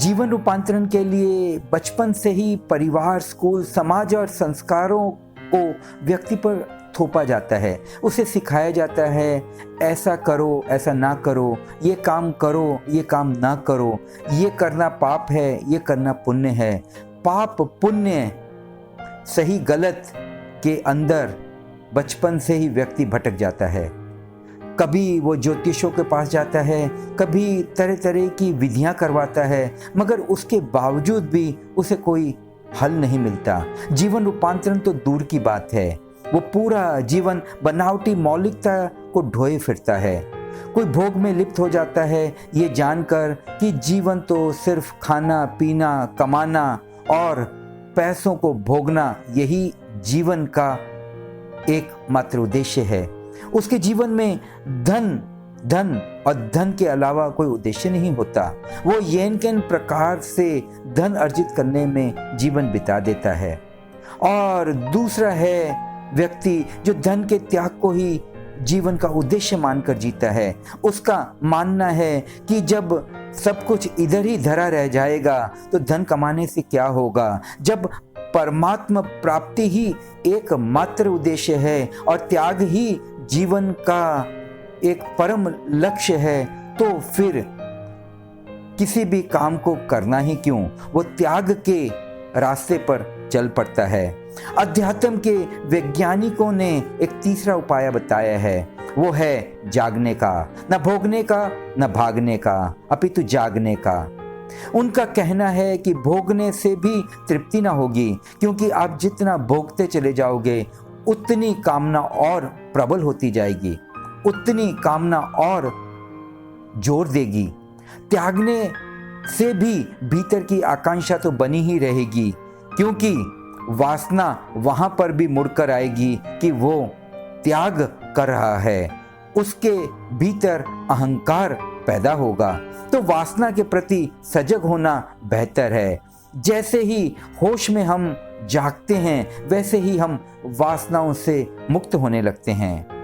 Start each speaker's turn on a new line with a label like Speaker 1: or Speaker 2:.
Speaker 1: जीवन रूपांतरण के लिए बचपन से ही परिवार, स्कूल, समाज और संस्कारों को व्यक्ति पर थोपा जाता है। उसे सिखाया जाता है, ऐसा करो, ऐसा ना करो, ये काम करो, ये काम ना करो, ये करना पाप है, ये करना पुण्य है। पाप पुण्य, सही गलत के अंदर बचपन से ही व्यक्ति भटक जाता है। कभी वो ज्योतिषों के पास जाता है, कभी तरह तरह की विधियां करवाता है, मगर उसके बावजूद भी उसे कोई हल नहीं मिलता। जीवन रूपांतरण तो दूर की बात है, वो पूरा जीवन बनावटी मौलिकता को ढोए फिरता है। कोई भोग में लिप्त हो जाता है, ये जानकर कि जीवन तो सिर्फ खाना पीना, कमाना और पैसों को भोगना, यही जीवन का एक मात्र उद्देश्य है। उसके जीवन में धन और धन के अलावा कोई उद्देश्य नहीं होता। वो येन केन प्रकार से धन अर्जित करने में जीवन बिता देता है। और दूसरा है व्यक्ति जो धन के त्याग को ही जीवन का उद्देश्य मानकर जीता है। उसका मानना है कि जब सब कुछ इधर ही धरा रह जाएगा तो धन कमाने से क्या होगा। जब परमात्मा प्राप्ति ही एकमात्र उद्देश्य है और त्याग ही जीवन का एक परम लक्ष्य है, तो फिर किसी भी काम को करना ही क्यों, वो त्याग के रास्ते पर चल पड़ता है। अध्यात्म के वैज्ञानिकों ने एक तीसरा उपाय बताया है, वो है जागने का, न भोगने का न भागने का, अपितु जागने का। उनका कहना है कि भोगने से भी तृप्ति ना होगी, क्योंकि आप जितना भोगते चले जाओगे उतनी कामना और प्रबल होती जाएगी, उतनी कामना और जोर देगी। त्यागने से भी भीतर की आकांक्षा तो बनी ही रहेगी, क्योंकि वासना वहां पर भी मुड़कर आएगी कि वो त्याग कर रहा है, उसके भीतर अहंकार पैदा होगा। तो वासना के प्रति सजग होना बेहतर है। जैसे ही होश में हम जागते हैं, वैसे ही हम वासनाओं से मुक्त होने लगते हैं।